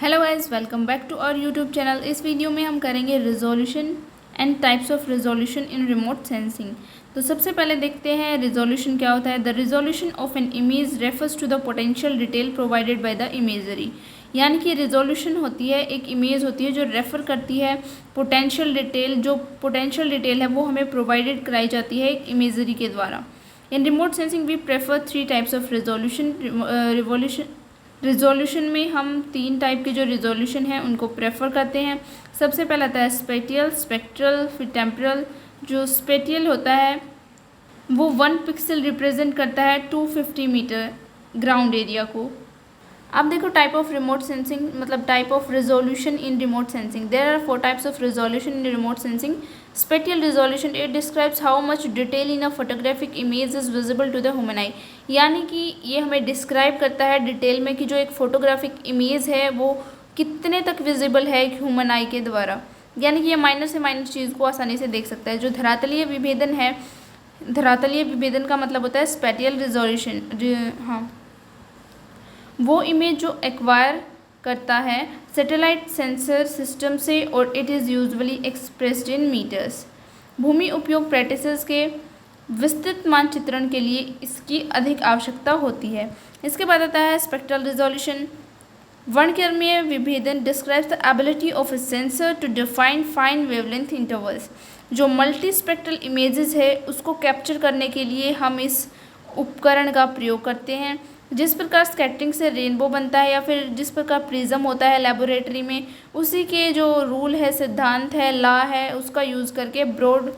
Hello guys, welcome back to our YouTube channel. इस video में हम करेंगे resolution and types of resolution in remote sensing. तो सबसे पहले देखते हैं रिजोल्यूशन क्या होता है। The resolution of an image refers to the potential detail provided by the imagery. यानी कि रिजोल्यूशन होती है, एक इमेज होती है जो रेफ़र करती है पोटेंशियल डिटेल। जो पोटेंशियल डिटेल है वो हमें प्रोवाइडेड कराई जाती है एक इमेजरी के द्वारा। In remote sensing we prefer 3 types of resolution. Resolution में हम 3 टाइप के जो रिजोल्यूशन हैं उनको प्रेफर करते हैं। सबसे पहला आता है स्पेटियल, स्पेक्ट्रल, फिर टेम्परल। जो स्पेटियल होता है वो 1 पिक्सल रिप्रेजेंट करता है 250 मीटर ग्राउंड एरिया को। अब देखो टाइप ऑफ रिमोट सेंसिंग, मतलब type of resolution in remote sensing. There are 4 types of resolution in remote sensing. Spatial resolution, it describes how much detail in a photographic image is visible to the human eye. यानी कि ये हमें describe करता है detail में कि जो एक फोटोग्राफिक इमेज है वो कितने तक विजिबल है एक ह्यूमन आई के द्वारा। यानी कि ये माइनर से माइनर चीज़ को आसानी से देख सकता है। जो धरातलीय विभेदन है, धरातलीय विभेदन का मतलब होता है स्पेटियल रिजोल्यूशन। हाँ, वो इमेज जो एक्वायर करता है सैटेलाइट सेंसर सिस्टम से और it is usually expressed in metres. भूमि उपयोग प्रैक्टिसेस के विस्तृत मानचित्रण के लिए इसकी अधिक आवश्यकता होती है। इसके बाद आता है स्पेक्ट्रल रिजोल्यूशन। वर्णक्रमीय विभेदन describes the ability of a sensor to define fine wavelength intervals. जो मल्टी स्पेक्ट्रल इमेजेस है उसको कैप्चर करने के लिए हम इस उपकरण का प्रयोग करते हैं। जिस प्रकार स्कैटरिंग से रेनबो बनता है या फिर जिस प्रकार प्रिज्म होता है लेबोरेटरी में, उसी के जो रूल है, सिद्धांत है, लॉ है, उसका यूज़ करके ब्रॉड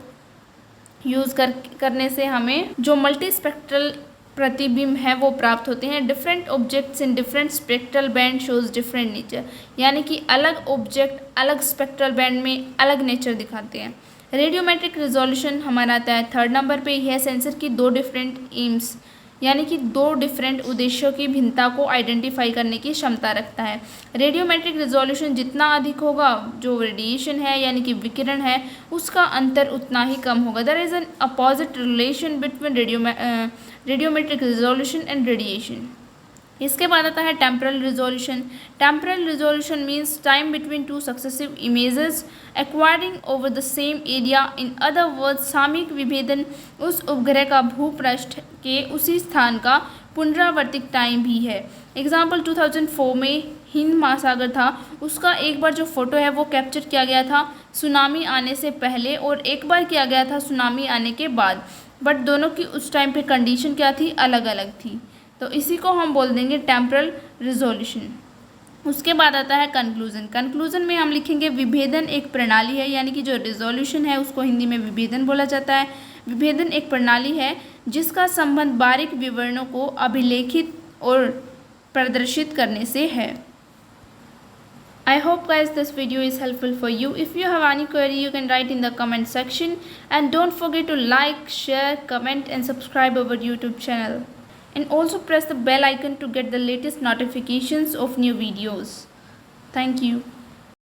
करने से हमें जो मल्टी स्पेक्ट्रल प्रतिबिंब है वो प्राप्त होते हैं। Different objects in different spectral band shows different nature. यानी कि अलग ऑब्जेक्ट अलग स्पेक्ट्रल बैंड में अलग नेचर दिखाते हैं। रेडियोमेट्रिक रिजोल्यूशन हमारा आता है 3rd नंबर पे। यह सेंसर की 2 डिफरेंट एम्स यानी कि 2 डिफरेंट उद्देश्यों की भिन्नता को आइडेंटिफाई करने की क्षमता रखता है। रेडियोमेट्रिक रिजोल्यूशन जितना अधिक होगा, जो रेडिएशन है यानी कि विकिरण है, उसका अंतर उतना ही कम होगा। There is an opposite relation between radiometric resolution and radiation. इसके बाद आता है temporal resolution. Temporal resolution means time between 2 successive images acquiring over the same area. In other words, सामयिक विभेदन उस उपग्रह का भूपृष्ठ के उसी स्थान का पुनरावर्तित टाइम भी है। एग्जाम्पल 2004 में हिंद महासागर था, उसका एक बार जो फोटो है वो कैप्चर किया गया था सुनामी आने से पहले और एक बार किया गया था सुनामी आने के बाद, बट दोनों की उस टाइम पे कंडीशन क्या थी, अलग अलग थी। तो इसी को हम बोल देंगे टेम्परल रिजोल्यूशन। उसके बाद आता है कंक्लूजन। कंक्लूजन में हम लिखेंगे विभेदन एक प्रणाली है, यानी कि जो रिजोल्यूशन है उसको हिंदी में विभेदन बोला जाता है। विभेदन एक प्रणाली है जिसका संबंध बारीक विवरणों को अभिलेखित और प्रदर्शित करने से है। I hope guys this video is helpful for you. If you have any query you can write in the comment section, and don't forget to like, share, comment and subscribe our YouTube channel. And also press the bell icon to get the latest notifications of new videos. Thank you.